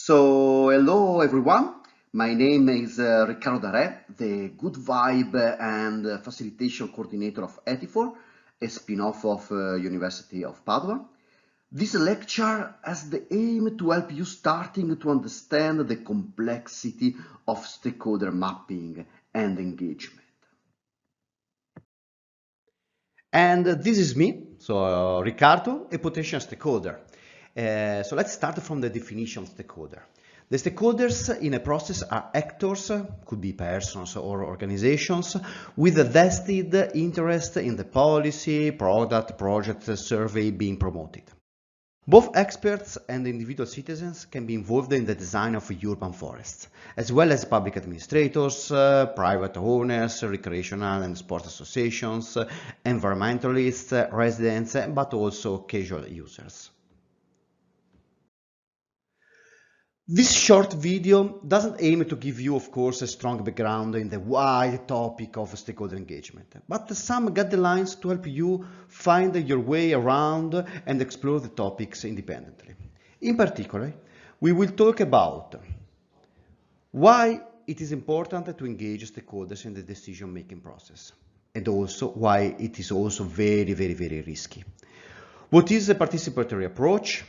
Hello everyone. My name is Riccardo Dare, the Good Vibe and Facilitation Coordinator of Etifor, a spin-off of University of Padua. This lecture has the aim to help you starting to understand the complexity of stakeholder mapping and engagement. And this is me, Riccardo, a potential stakeholder. So let's start from the definition of stakeholder. The stakeholders in a process are actors, could be persons or organizations, with a vested interest in the policy, product, project, survey being promoted. Both experts and individual citizens can be involved in the design of urban forests, as well as public administrators, private owners, recreational and sports associations, environmentalists, residents, but also casual users. This short video doesn't aim to give you, of course, a strong background in the wide topic of stakeholder engagement, but some guidelines to help you find your way around and explore the topics independently. In particular, we will talk about why it is important to engage stakeholders in the decision-making process, and also why it is also very risky. What is the participatory approach?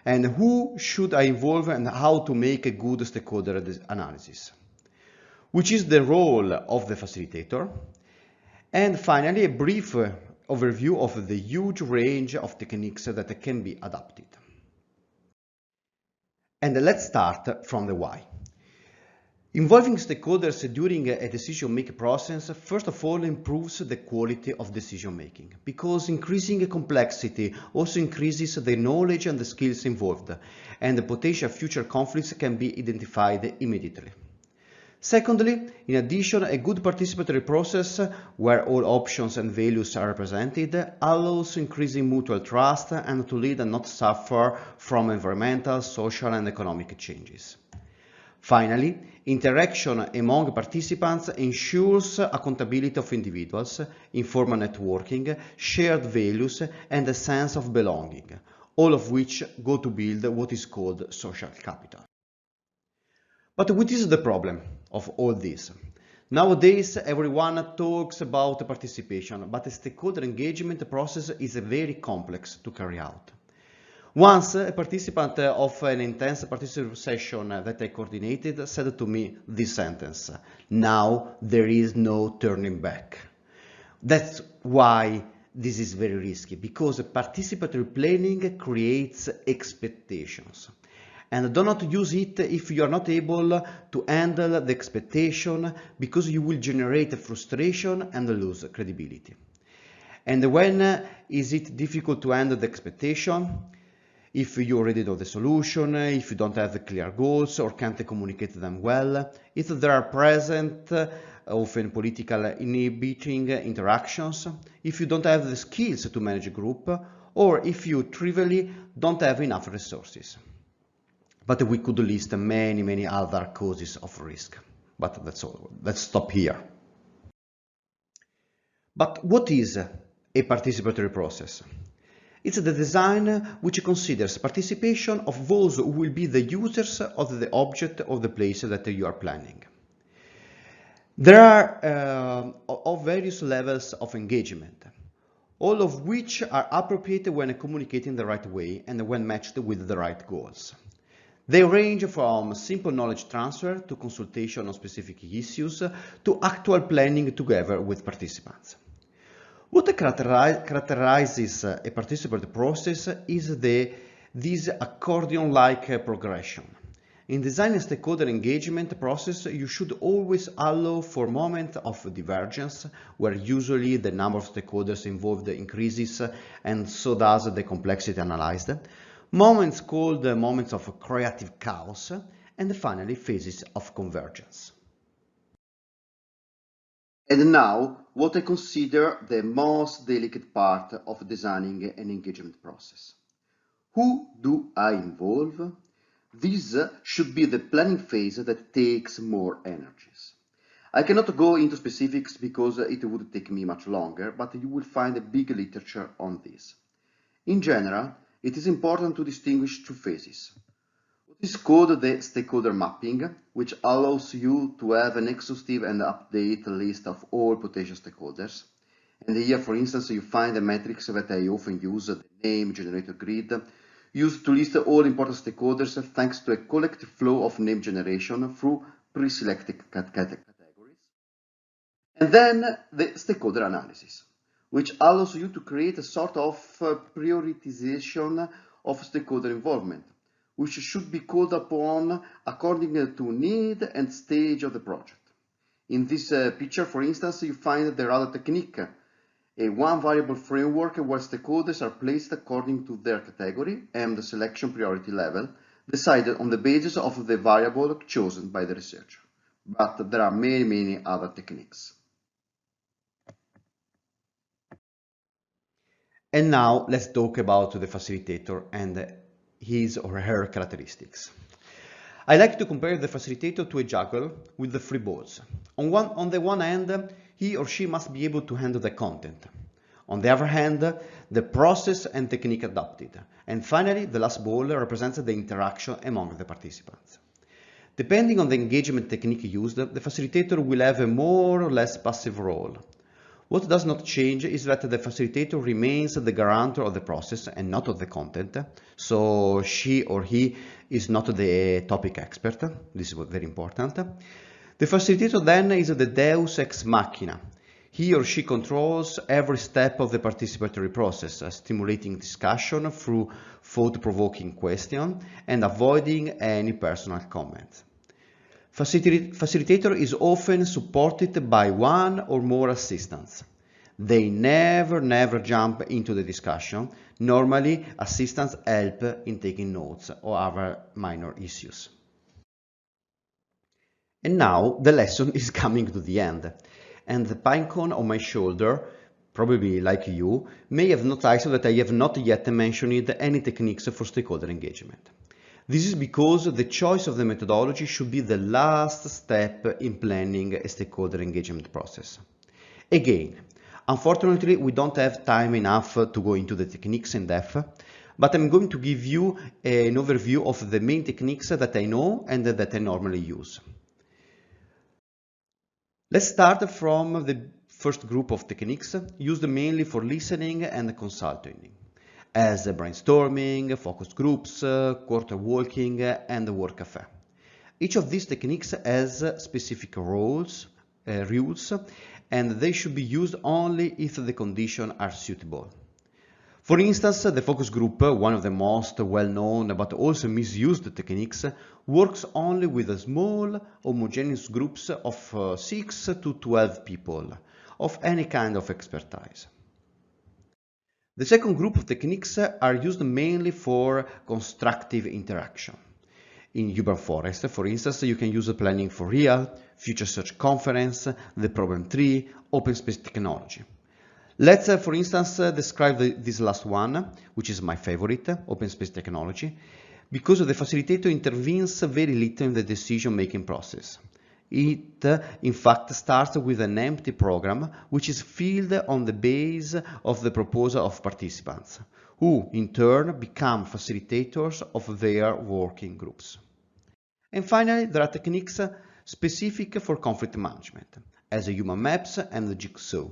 And who should I involve and how to make a good stakeholder analysis? Which is the role of the facilitator? And finally, a brief overview of the huge range of techniques that can be adapted. And let's start from the why. Involving stakeholders during a decision-making process, first of all, improves the quality of decision-making, because increasing complexity also increases the knowledge and the skills involved, and the potential future conflicts can be identified immediately. Secondly, in addition, a good participatory process where all options and values are represented allows increasing mutual trust and to lead and not suffer from environmental, social and economic changes. Finally, interaction among participants ensures accountability of individuals, informal networking, shared values, and a sense of belonging, all of which go to build what is called social capital. But what is the problem of all this? Nowadays, everyone talks about participation, but the stakeholder engagement process is very complex to carry out. Once, a participant of an intense participatory session that I coordinated said to me this sentence: "Now there is no turning back." That's why this is very risky, because participatory planning creates expectations. And do not use it if you are not able to handle the expectation, because you will generate frustration and lose credibility. And when is it difficult to handle the expectation? If you already know the solution, if you don't have clear goals or can't communicate them well, if there are present often political inhibiting interactions, if you don't have the skills to manage a group, or if you trivially don't have enough resources. But we could list many other causes of risk. But that's all. Let's stop here. But what is a participatory process? It's the design which considers participation of those who will be the users of the object of the place that you are planning. There are of various levels of engagement, all of which are appropriate when communicating the right way and when matched with the right goals. They range from simple knowledge transfer to consultation on specific issues to actual planning together with participants. What characterizes a participatory process is this accordion-like progression. In designing a stakeholder engagement process, you should always allow for moments of divergence, where usually the number of stakeholders involved increases and so does the complexity analyzed, moments called moments of creative chaos, and finally phases of convergence. And now, what I consider the most delicate part of designing an engagement process. Who do I involve? This should be the planning phase that takes more energies. I cannot go into specifics because it would take me much longer, but you will find a big literature on this. In general, it is important to distinguish two phases. What This is called the stakeholder mapping, which allows you to have an exhaustive and up-to-date list of all potential stakeholders. And here, for instance, you find the metrics that I often use, the name generator grid, used to list all important stakeholders thanks to a collective flow of name generation through pre-selected categories. And then the stakeholder analysis, which allows you to create a sort of prioritization of stakeholder involvement, which should be called upon according to need and stage of the project. In this picture, for instance, you find the radar technique, a one variable framework where stakeholders are placed according to their category and the selection priority level, decided on the basis of the variable chosen by the researcher. But there are many other techniques. And now let's talk about the facilitator and his or her characteristics. I like to compare the facilitator to a juggler with the three balls. On the one hand, he or she must be able to handle the content. On the other hand, the process and technique adopted. And finally, the last ball represents the interaction among the participants. Depending on the engagement technique used, the facilitator will have a more or less passive role. What does not change is that the facilitator remains the guarantor of the process and not of the content, so she or he is not the topic expert. This is very important. The facilitator then is the deus ex machina. He or she controls every step of the participatory process, stimulating discussion through thought-provoking questions and avoiding any personal comment. Facilitator is often supported by one or more assistants. They never jump into the discussion. Normally, assistants help in taking notes or other minor issues. And now the lesson is coming to the end, and the pinecone on my shoulder, probably like you, may have noticed that I have not yet mentioned any techniques for stakeholder engagement. This is because the choice of the methodology should be the last step in planning a stakeholder engagement process. Again, unfortunately, we don't have time enough to go into the techniques in depth, but I'm going to give you an overview of the main techniques that I know and that I normally use. Let's start from the first group of techniques used mainly for listening and consulting, as brainstorming, focus groups, quarter walking, and the work cafe. Each of these techniques has specific rules, and they should be used only if the conditions are suitable. For instance, the focus group, one of the most well-known but also misused techniques, works only with small, homogeneous groups of 6 to 12 people of any kind of expertise. The second group of techniques are used mainly for constructive interaction. In urban forest, for instance, you can use planning for real, future search conference, the problem tree, open space technology. Let's, for instance, describe this last one, which is my favorite, open space technology, because the facilitator intervenes very little in the decision-making process. It, in fact, starts with an empty program, which is filled on the base of the proposal of participants, who, in turn, become facilitators of their working groups. And finally, there are techniques specific for conflict management, as human maps and the jigsaw.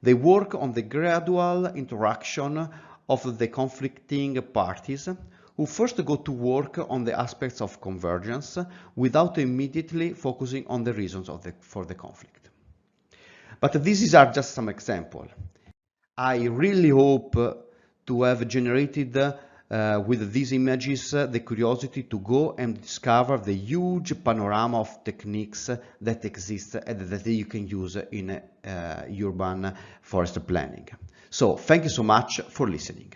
They work on the gradual interaction of the conflicting parties, who first go to work on the aspects of convergence without immediately focusing on the reasons for the conflict. But these are just some examples. I really hope to have generated with these images the curiosity to go and discover the huge panorama of techniques that exist and that you can use in urban forest planning. So thank you so much for listening.